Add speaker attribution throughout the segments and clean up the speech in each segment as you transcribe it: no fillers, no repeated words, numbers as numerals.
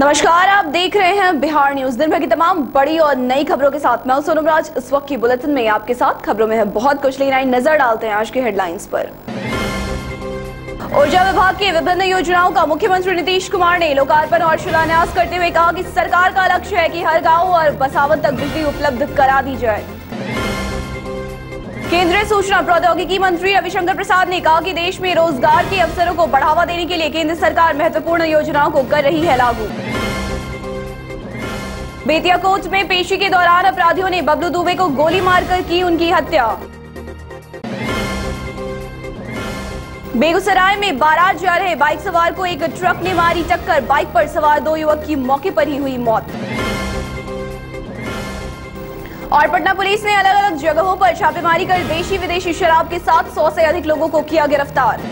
Speaker 1: नमस्कार, आप देख रहे हैं बिहार न्यूज। दिन भर की तमाम बड़ी और नई खबरों के साथ मैं सोनम राज। इस वक्त की बुलेटिन में आपके साथ खबरों में है बहुत कुछ, लेकिन आई नजर डालते हैं आज की हेडलाइंस पर। ऊर्जा विभाग की विभिन्न योजनाओं का मुख्यमंत्री नीतीश कुमार ने लोकार्पण और शिलान्यास करते हुए कहा कि सरकार का लक्ष्य है कि हर गांव और बसावत तक बिजली उपलब्ध करा दी जाए। केंद्रीय सूचना प्रौद्योगिकी मंत्री रविशंकर प्रसाद ने कहा कि देश में रोजगार के अवसरों को बढ़ावा देने के लिए केंद्र सरकार महत्वपूर्ण योजनाओं को कर रही है लागू। बेतिया कोर्ट में पेशी के दौरान अपराधियों ने बबलू दुबे को गोली मारकर की उनकी हत्या। बेगूसराय में बारात जा रहे बाइक सवार को एक ट्रक ने मारी टक्कर, बाइक पर सवार 2 युवक की मौके पर ही हुई मौत। और पटना पुलिस ने अलग अलग जगहों पर छापेमारी कर देशी विदेशी शराब के साथ 100 से अधिक लोगों को किया गिरफ्तार।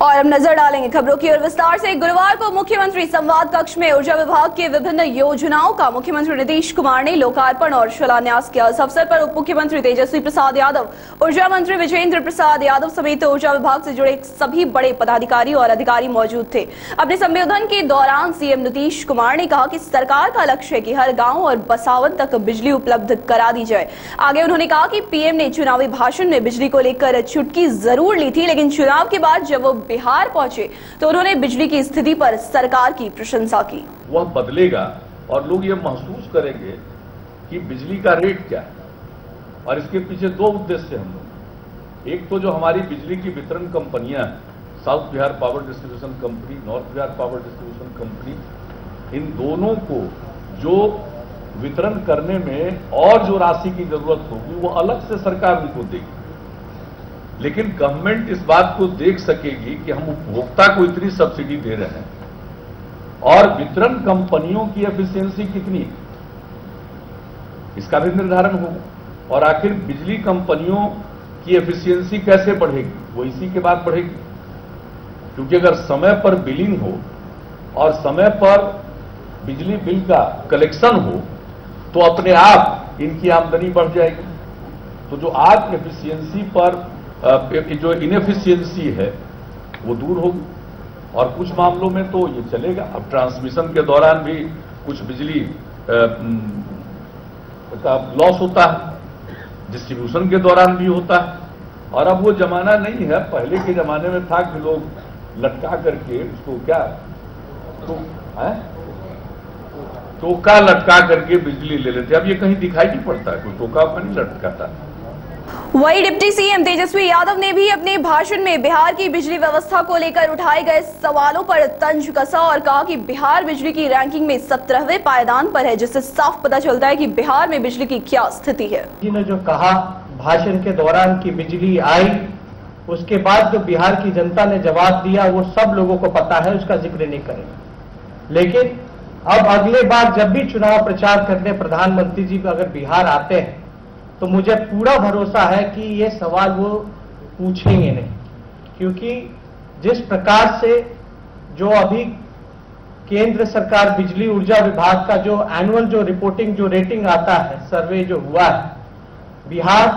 Speaker 1: और हम नजर डालेंगे खबरों की ओर विस्तार से। गुरुवार को मुख्यमंत्री संवाद कक्ष में ऊर्जा विभाग की विभिन्न योजनाओं का मुख्यमंत्री नीतीश कुमार ने लोकार्पण और शिलान्यास किया। इस अवसर पर उप मुख्यमंत्री तेजस्वी प्रसाद यादव, ऊर्जा मंत्री विजेंद्र प्रसाद यादव समेत ऊर्जा विभाग से जुड़े सभी बड़े पदाधिकारी और अधिकारी मौजूद थे। अपने संबोधन के दौरान सीएम नीतीश कुमार ने कहा कि सरकार का लक्ष्य है कि हर गाँव और बसावत तक बिजली उपलब्ध करा दी जाए। आगे उन्होंने कहा कि पीएम ने चुनावी भाषण में बिजली को लेकर चुटकी जरूर ली थी, लेकिन चुनाव के बाद जब वो बिहार पहुंचे तो उन्होंने बिजली की स्थिति पर सरकार की प्रशंसा की।
Speaker 2: वह बदलेगा और लोग ये महसूस करेंगे कि बिजली का रेट क्या है। और इसके पीछे 2 उद्देश्य हम लोग, एक तो जो हमारी बिजली की वितरण कंपनियां हैं, south Bihar power distribution company, north Bihar power distribution company, इन दोनों को जो वितरण करने में और जो राशि की जरूरत होगी वो अलग से सरकार उनको देगी। लेकिन गवर्नमेंट इस बात को देख सकेगी कि हम उपभोक्ता को इतनी सब्सिडी दे रहे हैं और वितरण कंपनियों की एफिशिएंसी कितनी है, इसका भी निर्धारण होगा। और आखिर बिजली कंपनियों की एफिशिएंसी कैसे बढ़ेगी, वो इसी के बाद बढ़ेगी। क्योंकि अगर समय पर बिलिंग हो और समय पर बिजली बिल का कलेक्शन हो तो अपने आप इनकी आमदनी बढ़ जाएगी। तो जो आज एफिशिएंसी पर जो इनएफिशिएंसी है वो दूर होगी। और कुछ मामलों में तो ये चलेगा। अब ट्रांसमिशन के दौरान भी कुछ बिजली का लॉस होता है, डिस्ट्रीब्यूशन के दौरान भी होता है। और अब वो जमाना नहीं है, पहले के जमाने में था कि लोग लटका करके उसको क्या टोका लटका करके बिजली ले लेते। अब ये कहीं दिखाई नहीं पड़ता है, कोई टोका नहीं लटकाता।
Speaker 1: वही डिप्टी सीएम तेजस्वी यादव ने भी अपने भाषण में बिहार की बिजली व्यवस्था को लेकर उठाए गए सवालों पर तंज कसा और कहा कि बिहार बिजली की रैंकिंग में 17वें पायदान पर है, जिससे साफ पता चलता है कि बिहार में बिजली की क्या स्थिति है।
Speaker 3: ने जो कहा भाषण के दौरान कि बिजली आई, उसके बाद जो बिहार की जनता ने जवाब दिया वो सब लोगों को पता है, उसका जिक्र नहीं करेंगे। लेकिन अब अगले बार जब भी चुनाव प्रचार करने प्रधानमंत्री जी अगर बिहार आते हैं तो मुझे पूरा भरोसा है कि ये सवाल वो पूछेंगे नहीं, क्योंकि जिस प्रकार से जो अभी केंद्र सरकार बिजली ऊर्जा विभाग का जो एनुअल जो रिपोर्टिंग जो रेटिंग आता है, सर्वे जो हुआ है, बिहार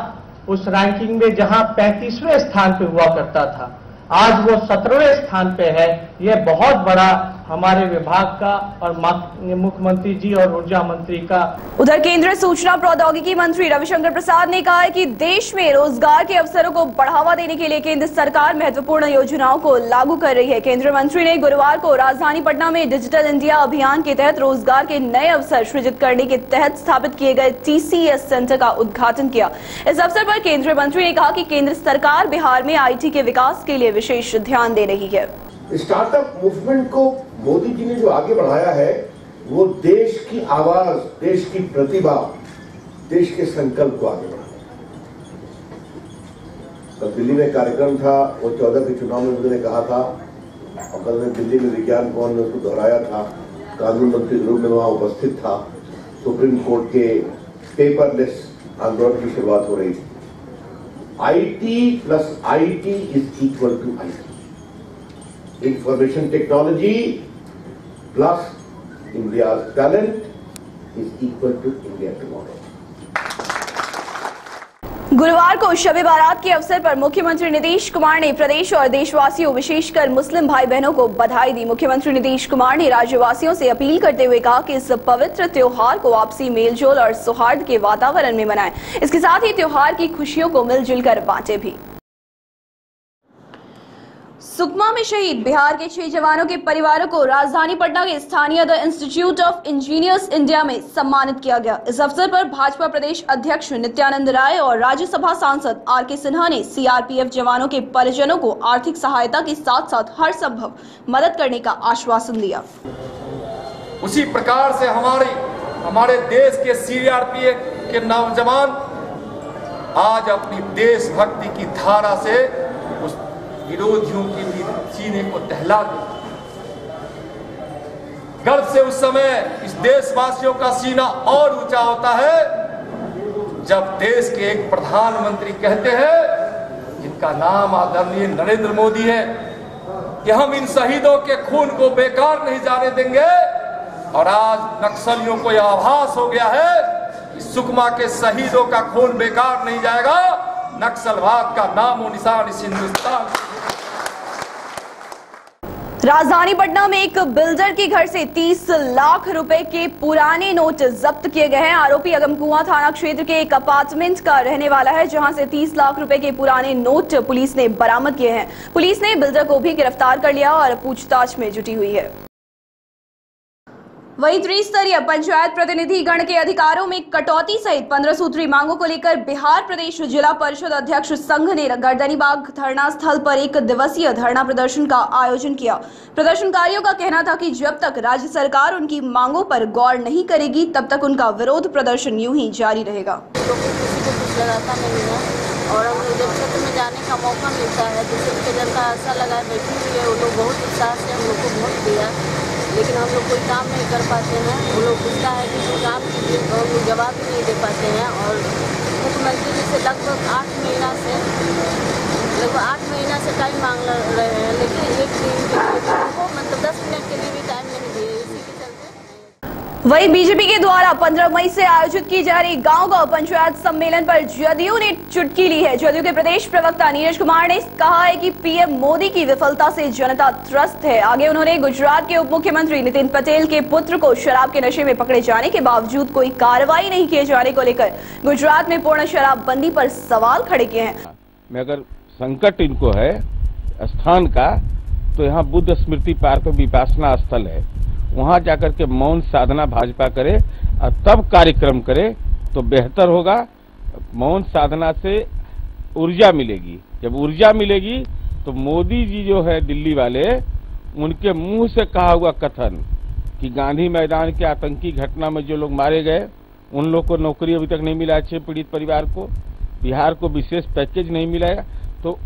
Speaker 3: उस रैंकिंग में जहां 35वें स्थान पे हुआ करता था, आज वो 17वें स्थान पे है। ये बहुत बड़ा हमारे विभाग का और मुख्यमंत्री जी और ऊर्जा मंत्री का।
Speaker 1: उधर केंद्रीय सूचना प्रौद्योगिकी मंत्री रविशंकर प्रसाद ने कहा है कि देश में रोजगार के अवसरों को बढ़ावा देने के लिए केंद्र सरकार महत्वपूर्ण योजनाओं को लागू कर रही है। केंद्रीय मंत्री ने गुरुवार को राजधानी पटना में डिजिटल इंडिया अभियान के तहत रोजगार के नए अवसर सृजित करने के तहत स्थापित किए गए TCS सेंटर का उद्घाटन किया। इस अवसर पर केंद्रीय मंत्री ने कहा कि केंद्र सरकार बिहार में IT के विकास के लिए विशेष ध्यान दे रही है।
Speaker 4: स्टार्टअप मूवमेंट को मोदी जी ने जो आगे बढ़ाया है वो देश की आवाज, देश की प्रतिभा, देश के संकल्प को आगे बढ़ाया। कल दिल्ली में कार्यक्रम था, वो 14 के चुनाव में उन्होंने कहा था, और कल मैं दिल्ली में विज्ञान भवन में उसको दोहराया था, कानून मंत्री के रूप में वहां उपस्थित था। सुप्रीम कोर्ट के पेपरलेस आंदोलन की शुरुआत हो रही थी। IT plus IT is equal to IT। Information technology plus India's talent is equal to India tomorrow.
Speaker 1: गुरुवार को शब-ए बारात के अवसर पर मुख्यमंत्री नीतीश कुमार ने प्रदेश और देशवासियों विशेषकर मुस्लिम भाई बहनों को बधाई दी। मुख्यमंत्री नीतीश कुमार ने राज्यवासियों से अपील करते हुए कहा कि इस पवित्र त्योहार को आपसी मेलजोल और सौहार्द के वातावरण में मनाएं। इसके साथ ही त्योहार की खुशियों को मिलजुल कर बांटे भी। सुकमा में शहीद बिहार के 6 जवानों के परिवारों को राजधानी पटना के स्थानीय the institute of engineers India में सम्मानित किया गया। इस अवसर पर भाजपा प्रदेश अध्यक्ष नित्यानंद राय और राज्यसभा सांसद आर.के. सिन्हा ने सीआरपीएफ जवानों के परिजनों को आर्थिक सहायता के साथ साथ हर संभव मदद करने का आश्वासन दिया।
Speaker 5: उसी प्रकार से हमारे देश के सीआरपीएफ के नौजवान आज अपनी देशभक्ति की धारा से उस विरोधियों के भी सीने को दहला दे। गर्व से उस समय इस देशवासियों का सीना और ऊंचा होता है जब देश के एक प्रधानमंत्री कहते हैं, जिनका नाम आदरणीय नरेंद्र मोदी है, कि हम इन शहीदों के खून को बेकार नहीं जाने देंगे। और आज नक्सलियों को यह आभास हो गया है कि सुकमा के शहीदों का खून बेकार नहीं जाएगा। नक्सलवाद का नामो निशान इस हिंदुस्तान।
Speaker 1: राजधानी पटना में एक बिल्डर के घर से 30 लाख रुपए के पुराने नोट जब्त किए गए हैं। आरोपी अगमकुआं थाना क्षेत्र के एक अपार्टमेंट का रहने वाला है, जहां से 30 लाख रुपए के पुराने नोट पुलिस ने बरामद किए हैं। पुलिस ने बिल्डर को भी गिरफ्तार कर लिया और पूछताछ में जुटी हुई है। वहीं त्रिस्तरीय पंचायत प्रतिनिधि गण के अधिकारों में कटौती सहित 15 सूत्री मांगों को लेकर बिहार प्रदेश जिला परिषद अध्यक्ष संघ ने गर्दनीबाग धरना स्थल पर 1 दिवसीय धरना प्रदर्शन का आयोजन किया। प्रदर्शनकारियों का कहना था कि जब तक राज्य सरकार उनकी मांगों पर गौर नहीं करेगी तब तक उनका विरोध प्रदर्शन यूं ही जारी रहेगा।
Speaker 6: लगाता नहीं है और हम जब क्षेत्र में जाने का मौका मिलता है तो सबके जनता आशा लगाए बैठी हुई है। वो लोग बहुत उत्साह से हम लोग को वोट दिया, लेकिन हम लोग कोई काम नहीं कर पाते हैं। वो लोग पूछता है कि कोई काम कीजिए तो हम लोग जवाब भी नहीं दे पाते हैं। और मुख्यमंत्री जी से लगभग 8 महीना से टाइम मांग रहे हैं, लेकिन एक दिन के लिए उनको मतलब 10 मिनट के लिए भी टाइम नहीं दिए। इसी के चलते
Speaker 1: वहीं बीजेपी के द्वारा 15 मई से आयोजित की जा रही गांव-गांव पंचायत सम्मेलन पर जदयू ने चुटकी ली है। जदयू के प्रदेश प्रवक्ता नीरज कुमार ने कहा है कि पीएम मोदी की विफलता से जनता त्रस्त है। आगे उन्होंने गुजरात के उप मुख्यमंत्री नितिन पटेल के पुत्र को शराब के नशे में पकड़े जाने के बावजूद कोई कार्रवाई नहीं किए जाने को लेकर गुजरात में पूर्ण शराबबंदी पर सवाल खड़े किए हैं।
Speaker 7: में अगर संकट इनको है स्थान का, तो यहाँ बुद्ध स्मृति पार्क विपासना स्थल है, वहां जाकर के मौन साधना भाजपा करे और तब कार्यक्रम करे तो बेहतर होगा। मौन साधना से ऊर्जा मिलेगी, जब ऊर्जा मिलेगी तो मोदी जी जो है दिल्ली वाले, उनके मुंह से कहा हुआ कथन कि गांधी मैदान के आतंकी घटना में जो लोग मारे गए उन लोग को नौकरी अभी तक नहीं मिला, 6 पीड़ित परिवार को, बिहार को विशेष पैकेज नहीं मिला, तो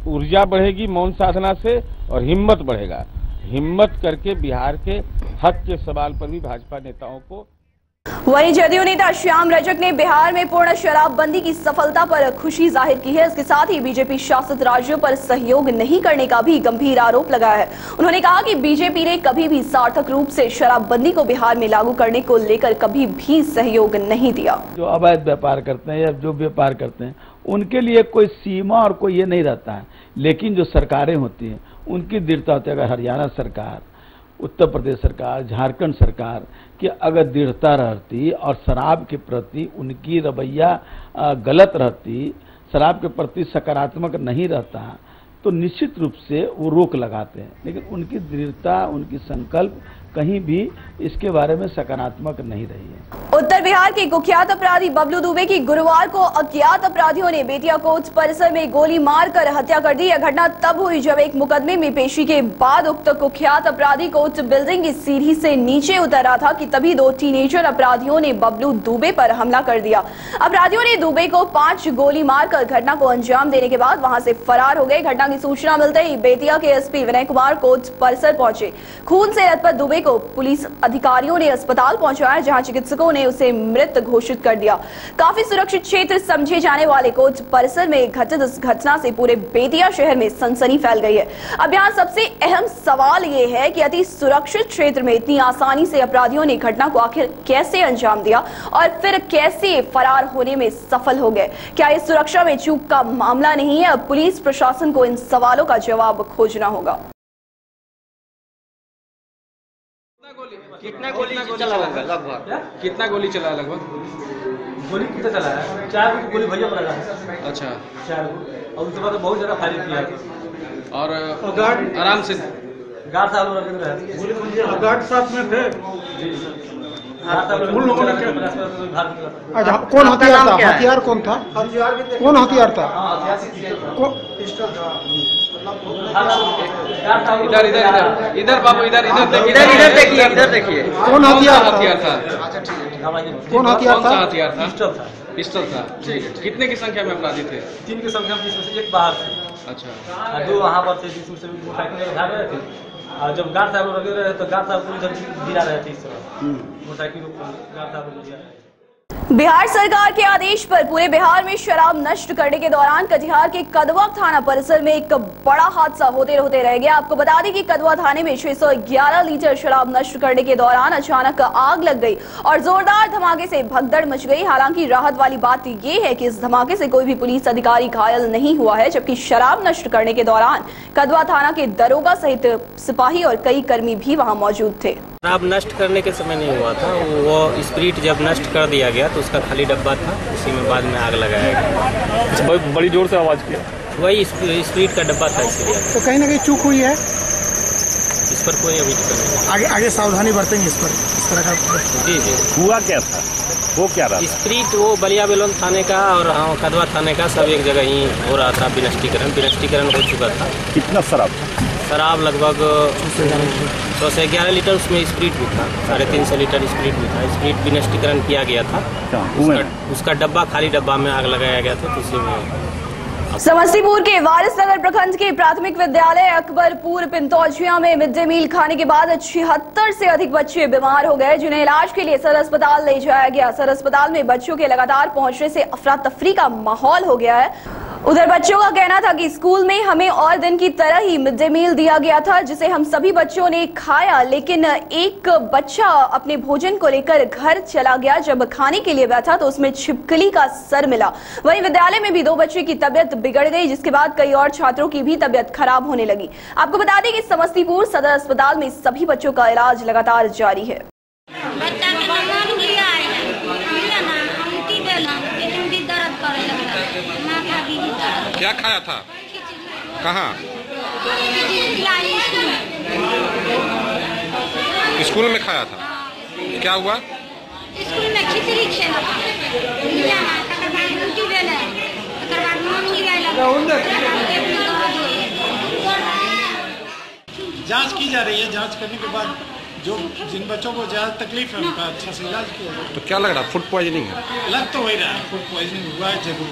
Speaker 7: ऊर्जा बढ़ेगी मौन साधना से और हिम्मत बढ़ेगा। हिम्मत करके बिहार के हक के सवाल पर भी भाजपा नेताओं को।
Speaker 1: वहीं जदयू नेता श्याम रजक ने बिहार में पूर्ण शराबबंदी की सफलता पर खुशी जाहिर की है। इसके साथ ही बीजेपी शासित राज्यों पर सहयोग नहीं करने का भी गंभीर आरोप लगाया है। उन्होंने कहा कि बीजेपी ने कभी भी सार्थक रूप से शराबबंदी को बिहार में लागू करने को लेकर कभी भी सहयोग नहीं दिया।
Speaker 8: जो अवैध व्यापार करते हैं या जो व्यापार करते हैं उनके लिए कोई सीमा और कोई ये नहीं रहता है, लेकिन जो सरकारें होती हैं उनकी दृढ़ता होती है। अगर हरियाणा सरकार, उत्तर प्रदेश सरकार, झारखंड सरकार की अगर दृढ़ता रहती और शराब के प्रति उनकी रवैया गलत रहती, शराब के प्रति सकारात्मक नहीं रहता, तो निश्चित रूप से वो रोक लगाते हैं। लेकिन उनकी दृढ़ता, उनकी संकल्प कहीं भी इसके बारे में सकारात्मक नहीं रही है।
Speaker 1: उत्तर बिहार के कुख्यात अपराधी बबलू दुबे की गुरुवार को अज्ञात अपराधियों ने बेतिया कोर्ट परिसर में गोली मारकर हत्या कर दी। यह घटना तब हुई जब एक मुकदमे में पेशी के बाद उक्त कुख्यात अपराधी कोर्ट बिल्डिंग की सीढ़ी से नीचे उतर रहा था कि तभी 2 टीनेजर अपराधियों ने बबलू दुबे पर हमला कर दिया। अपराधियों ने दुबे को 5 गोली मारकर घटना को अंजाम देने के बाद वहां से फरार हो गए। घटना की सूचना मिलते ही बेतिया के एसपी विनय कुमार कोर्ट परिसर पहुंचे। खून से लथपथ दुबे को पुलिस अधिकारियों ने अस्पताल पहुंचाया, जहां चिकित्सकों ने उसे मृत घोषित कर दिया। काफी सुरक्षित क्षेत्र समझे जाने वाले कोर्ट परिसर में घटित इस घटना से पूरे बेतिया शहर में सनसनी फैल गई है। अब यहाँ सबसे अहम सवाल ये है कि अति सुरक्षित क्षेत्र में इतनी आसानी से अपराधियों ने घटना को आखिर कैसे अंजाम दिया और फिर कैसे फरार होने में सफल हो गए। क्या ये सुरक्षा में चूक का मामला नहीं है? अब पुलिस प्रशासन को इन सवालों का जवाब खोजना होगा।
Speaker 9: कितना गोली चला लगभग? कितना गोली चला लगभग?
Speaker 10: गोली कितना चला है? 4 गोली भैया पर लगा है।
Speaker 9: अच्छा,
Speaker 10: 4 और उसके बाद बहुत ज्यादा फायरिंग किया
Speaker 9: और आराम से
Speaker 10: गार्ड साहब लगे रहे।
Speaker 3: गार्ड साहब में थे।
Speaker 10: उन लोगों ने
Speaker 3: कौन हथियार था? हथियार कौन था? कौन हथियार था?
Speaker 9: इधर इधर इधर इधर बाबू, इधर इधर देखिए
Speaker 3: कौन हथियार
Speaker 9: था?
Speaker 3: कौन हथियार था?
Speaker 9: हथियार था? पिस्टल था। कितने की संख्या में अपराधी थे?
Speaker 10: 3 की संख्या में, जिसमें से 1 बाहर थे।
Speaker 9: अच्छा,
Speaker 10: 2 वहाँ पर थे, जिसमें से मोटरसाइकिल भाग रहे थे। और जब गार्ड साहब लगे रहे तो गार्ड साहब को इधर गिरा रहे थे, इस तरह मोटरसाइकिल गार्ड साहब को गिरा रहे थे।
Speaker 1: बिहार सरकार के आदेश पर पूरे बिहार में शराब नष्ट करने के दौरान कटिहार के कदवा थाना परिसर में एक बड़ा हादसा होते रह गया। आपको बता दें कि कदवा थाने में 611 लीटर शराब नष्ट करने के दौरान अचानक आग लग गई और जोरदार धमाके से भगदड़ मच गई। हालांकि राहत वाली बात ये है कि इस धमाके से कोई भी पुलिस अधिकारी घायल नहीं हुआ है, जबकि शराब नष्ट करने के दौरान कदवा थाना के दरोगा सहित सिपाही और कई कर्मी भी वहां मौजूद थे।
Speaker 11: शराब नष्ट करने के समय नहीं हुआ था, वो स्प्रीट जब नष्ट कर दिया गया तो उसका खाली डब्बा था, उसी में बाद में आग लगाया गया।
Speaker 9: बहुत बड़ी जोर से आवाज किया,
Speaker 11: वही स्प्रीट का डब्बा था, इसलिए।
Speaker 3: तो कहीं ना कहीं चूक हुई है,
Speaker 11: इस पर कोई अभी तक
Speaker 3: आगे सावधानी बरतेंगे इस पर, इस तरह का।
Speaker 11: जी।
Speaker 9: हुआ क्या था? वो क्या रहा?
Speaker 11: स्प्रीट वो बलिया बेलोन थाने का और कदवा थाने का सब एक जगह ही हो रहा था। विनष्टीकरण हो चुका था।
Speaker 9: कितना शराब
Speaker 11: लगभग 111 लीटर, उसमें स्प्रीट भी था, 350 लीटर स्प्रीट भी था। स्प्रीट विनष्टीकरण किया गया था, उसका डब्बा, खाली डब्बा में आग लगाया गया था, तो उसी में।
Speaker 1: समस्तीपुर के वारिसनगर प्रखंड के प्राथमिक विद्यालय अकबरपुर पिंतौजिया में मिड डे मील खाने के बाद 76 से अधिक बच्चे बीमार हो गए, जिन्हें इलाज के लिए सदर अस्पताल ले जाया गया। सदर अस्पताल में बच्चों के लगातार पहुंचने से अफरा तफरी का माहौल हो गया है। उधर बच्चों का कहना था कि स्कूल में हमें और दिन की तरह ही मिड डे मील दिया गया था, जिसे हम सभी बच्चों ने खाया, लेकिन एक बच्चा अपने भोजन को लेकर घर चला गया। जब खाने के लिए बैठा तो उसमें छिपकली का सर मिला। वहीं विद्यालय में भी 2 बच्चे की तबियत बिगड़ गई, जिसके बाद कई और छात्रों की भी तबियत खराब होने लगी। आपको बता दें कि समस्तीपुर सदर अस्पताल में सभी बच्चों का इलाज लगातार जारी है।
Speaker 12: क्या खाया था? कहाँ? स्कूल में खाया था। क्या हुआ?
Speaker 13: स्कूल में खिचड़ी खेला
Speaker 14: जांच की जा रही है। जांच करने के बाद जिन बच्चों को ज्यादा तकलीफ है उनका अच्छा से इलाज किया जाए।
Speaker 12: तो क्या लग रहा है? फूड पॉइजनिंग है?
Speaker 14: लग तो वही रहा है, फूड पॉइजनिंग हुआ है जरूर।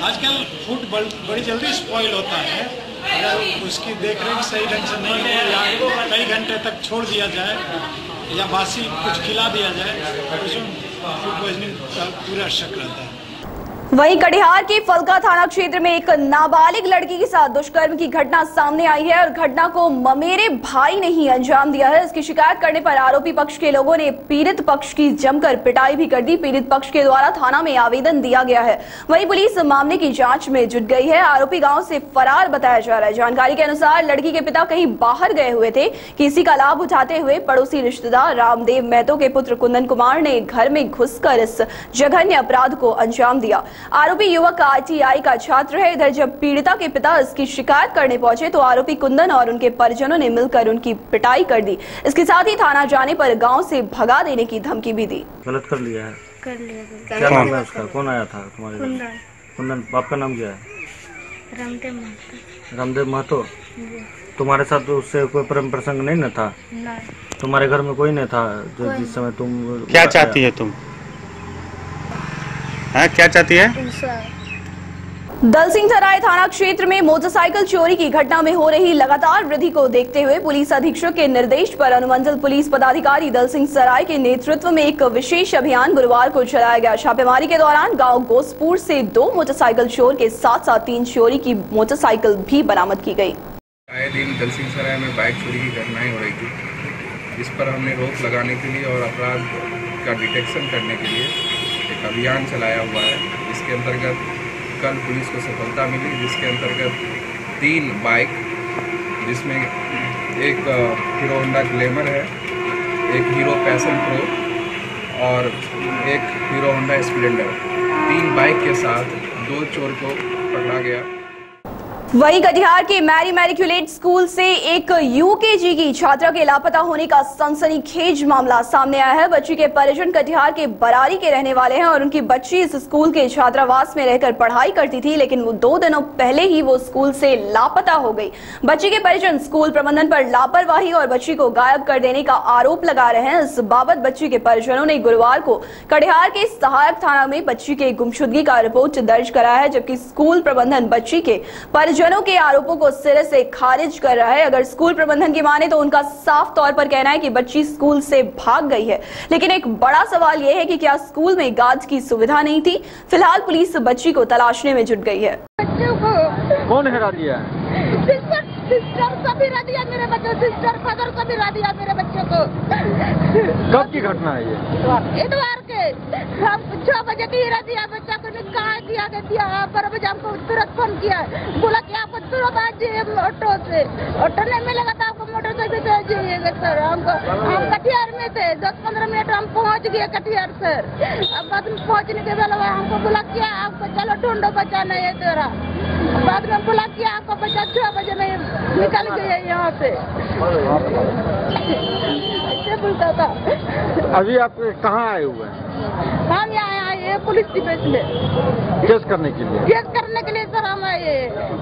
Speaker 14: आजकल फूड बड़ी जल्दी स्पॉइल होता है, अगर उसकी देखरेख सही ढंग से नहीं हो या कई घंटे तक छोड़ दिया जाए या बासी कुछ खिला दिया जाए तो उसमें फूड पॉइजनिंग का पूरा शक रहता है।
Speaker 1: वहीं कटिहार के फलका थाना क्षेत्र में एक नाबालिग लड़की के साथ दुष्कर्म की घटना सामने आई है और घटना को ममेरे भाई ने ही अंजाम दिया है। इसकी शिकायत करने पर आरोपी पक्ष के लोगों ने पीड़ित पक्ष की जमकर पिटाई भी कर दी। पीड़ित पक्ष के द्वारा थाना में आवेदन दिया गया है। वहीं पुलिस मामले की जांच में जुट गई है। आरोपी गांव से फरार बताया जा रहा है। जानकारी के अनुसार लड़की के पिता कहीं बाहर गए हुए थे कि इसी का लाभ उठाते हुए पड़ोसी रिश्तेदार रामदेव महतो के पुत्र कुंदन कुमार ने घर में घुसकर इस जघन्य अपराध को अंजाम दिया। आरोपी युवक ITI का छात्र है। इधर जब पीड़िता के पिता इसकी शिकायत करने पहुंचे तो आरोपी कुंदन और उनके परिजनों ने मिलकर उनकी पिटाई कर दी। इसके साथ ही थाना जाने पर गांव से भगा देने की धमकी भी दी।
Speaker 11: गलत कर लिया है।
Speaker 13: क्या
Speaker 11: नाम है उसका? कौन आया था तुम्हारे घर? कुंदन। बाप का नाम क्या है? रामदेव महतो। तुम्हारे साथ उससे कोई प्रेम प्रसंग नहीं न था? तुम्हारे घर में कोई नहीं था जिस समय तुम?
Speaker 12: क्या चाहती है तुम? हाँ, क्या चाहती है?
Speaker 1: दलसिंह सराय थाना क्षेत्र में मोटरसाइकिल चोरी की घटना में हो रही लगातार वृद्धि को देखते हुए पुलिस अधीक्षक के निर्देश पर अनुमंडल पुलिस पदाधिकारी दलसिंह सराय के नेतृत्व में एक विशेष अभियान गुरुवार को चलाया गया। छापेमारी के दौरान गांव गोसपुर से 2 मोटरसाइकिल चोर के साथ 3 चोरी की मोटरसाइकिल भी बरामद की गई।
Speaker 12: आए दिन दलसिंह सराय में बाइक चोरी की घटनाएं हो रही थी। इस पर हमने रोक लगाने के लिए और अपराध का डिटेक्शन करने के लिए एक अभियान चलाया हुआ है। इसके अंतर्गत कल पुलिस को सफलता मिली, जिसके अंतर्गत 3 बाइक, जिसमें एक हीरो होंडा ग्लैमर है, एक हीरो पैशन प्रो और एक हीरो होंडा स्प्लेंडर, 3 बाइक के साथ 2 चोर को पकड़ा गया।
Speaker 1: वहीं कटिहार के मैरी मैरिक्यूलेट स्कूल से एक यूकेजी की छात्रा के लापता होने का सनसनीखेज मामला सामने आया है। बच्ची के परिजन कटिहार के बरारी के रहने वाले हैं और उनकी बच्ची इस स्कूल के छात्रावास में रहकर पढ़ाई करती थी, लेकिन वो 2 दिनों पहले ही वो स्कूल से लापता हो गई। बच्ची के परिजन स्कूल प्रबंधन पर लापरवाही और बच्ची को गायब कर देने का आरोप लगा रहे हैं। इस बाबत बच्ची के परिजनों ने गुरुवार को कटिहार के सहायक थाना में बच्ची के गुमशुदगी का रिपोर्ट दर्ज कराया है, जबकि स्कूल प्रबंधन बच्ची के परिजनों के आरोपों को सिरे से खारिज कर रहा है। अगर स्कूल प्रबंधन की माने तो उनका साफ तौर पर कहना है कि बच्ची स्कूल से भाग गई है, लेकिन एक बड़ा सवाल यह है कि क्या स्कूल में गार्ड्स की सुविधा नहीं थी। फिलहाल पुलिस बच्ची को तलाशने में जुट गई है।
Speaker 15: कौन हिरा दिया?
Speaker 16: सिस्टर को भी रा दिया मेरे बच्चे, सिस्टर फादर को भी रा दिया मेरे बच्चे को।
Speaker 15: कब की घटना है ये?
Speaker 16: इतवार के हम 6 बजे की रा दिया बच्चा को, कहा दिया दिया 12 बजे हमको तुरंत फोन किया, बोला कि आपको तुरंत आ जाइए ऑटो से। ऑटो नहीं मिलेगा तो आपको मोटरसाइकिल से आ जाइएगा सर। हम कटिहार में थे, 10-15 मिनट हम पहुँच गए कटिहार सर। अब बाद में पहुँचने के बाद हमको बोला क्या आपको चलो ढूंढो बच्चा नहीं है तेरा। बाद में बोला क्या आपका बच्चा 6 बजे में निकल गया यहाँ से, ऐसे बोलता था।
Speaker 15: अभी आप कहाँ आए हुए हैं?
Speaker 16: हम यहाँ आए पुलिस स्टेशन में
Speaker 15: केस करने के लिए।
Speaker 16: केस करने के लिए सर हम आए,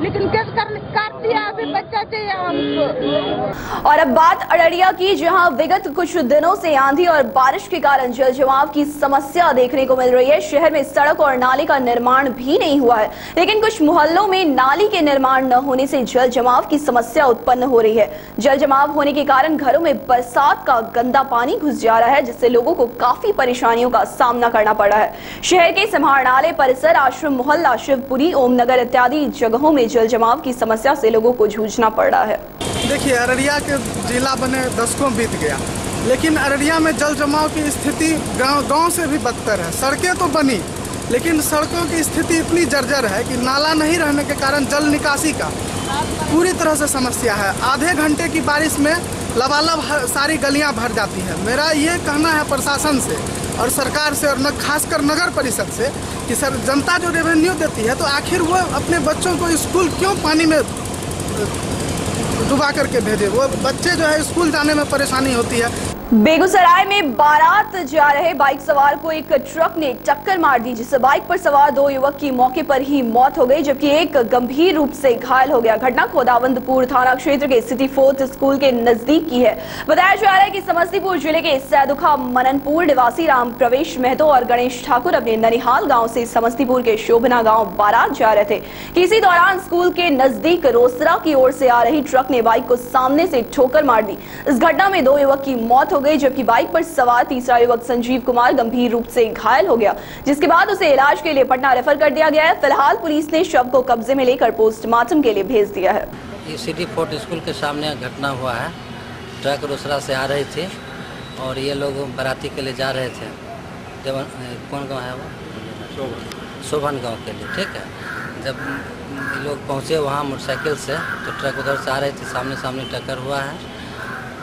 Speaker 16: लेकिन केस करने काट दिया, अभी बच्चा चाहिए हमको।
Speaker 1: और अब बात अररिया की, जहां विगत कुछ दिनों से आंधी और बारिश के कारण जल जमाव की समस्या देखने को मिल रही है। शहर में सड़क और नाले का निर्माण भी नहीं हुआ है, लेकिन कुछ मोहल्लों में नाली के निर्माण न होने से जल जमाव की समस्या उत्पन्न हो रही है। जल जमाव होने के कारण घरों में बरसात का गंदा पानी घुस जा रहा है, जिससे लोगों को काफी परेशानियों का सामना करना पड़ रहा है। शहर के समाहरणालय परिसर, आश्रम मोहल्ला, शिवपुरी, ओमनगर इत्यादि जगहों में जल जमाव की समस्या से लोगों को जूझना पड़ रहा है।
Speaker 17: देखिए, अररिया के जिला बने दशकों बीत गया, लेकिन अररिया में जल जमाव की स्थिति गांव से भी बदतर है। सड़कें तो बनी, लेकिन सड़कों की स्थिति इतनी जर्जर है कि नाला नहीं रहने के कारण जल निकासी का पूरी तरह से समस्या है। आधे घंटे की बारिश में लबालब सारी गलियां भर जाती है। मेरा ये कहना है प्रशासन से और सरकार से, और खासकर नगर परिषद से, कि सर जनता जो रेवेन्यू देती है तो आखिर वो अपने बच्चों को स्कूल क्यों पानी में डुबा करके भेजे। वो बच्चे जो है स्कूल जाने में परेशानी होती है।
Speaker 1: बेगूसराय में बारात जा रहे बाइक सवार को एक ट्रक ने टक्कर मार दी, जिससे बाइक पर सवार 2 युवक की मौके पर ही मौत हो गई, जबकि एक गंभीर रूप से घायल हो गया। घटना खोदावंदपुर थाना क्षेत्र के सिटी 4th स्कूल के नजदीक की है। बताया जा रहा है कि समस्तीपुर जिले के सैदुखा मननपुर निवासी राम प्रवेश महतो और गणेश ठाकुर अपने ननिहाल गांव से समस्तीपुर के शोभना गांव बारात जा रहे थे। इसी दौरान स्कूल के नजदीक रोसरा की ओर से आ रही ट्रक ने बाइक को सामने से ठोकर मार दी। इस घटना में 2 युवक की मौत हो गई, जबकि बाइक पर सवार तीसरा युवक संजीव कुमार गंभीर रूप से घायल हो गया, जिसके बाद उसे इलाज के लिए पटना रेफर कर दिया गया है। फिलहाल पुलिस ने शव को कब्जे में लेकर पोस्टमार्टम के लिए भेज दिया है।
Speaker 18: ये सिटी 4th स्कूल के सामने घटना हुआ है। ट्रक रोसड़ा से आ रही थी और ये लोग बाराती के लिए जा रहे थे। कौन गाँव है वो? शोभन गाँव के लिए। ठीक है, जब ये लोग पहुँचे वहाँ मोटरसाइकिल से, तो ट्रक उधर से आ रही थी, सामने सामने टक्कर हुआ है।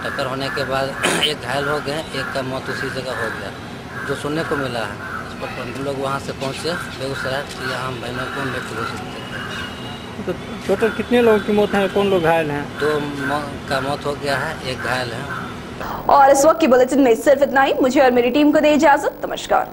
Speaker 18: टक्कर होने के बाद एक घायल हो गए, एक का मौत उसी जगह हो गया, जो सुनने को मिला है। इस पर हम लोग वहाँ से पहुँचे बेगूसराय, यहाँ भाई कौन व्यक्ति घोषित थे।
Speaker 15: तो टोटल कितने लोगों की मौत है, कौन लोग घायल हैं?
Speaker 18: 2 का मौत हो गया है, एक घायल है।
Speaker 1: और इस वक्त की बुलेटिन में सिर्फ इतना ही। मुझे और मेरी टीम को दे इजाजत। नमस्कार।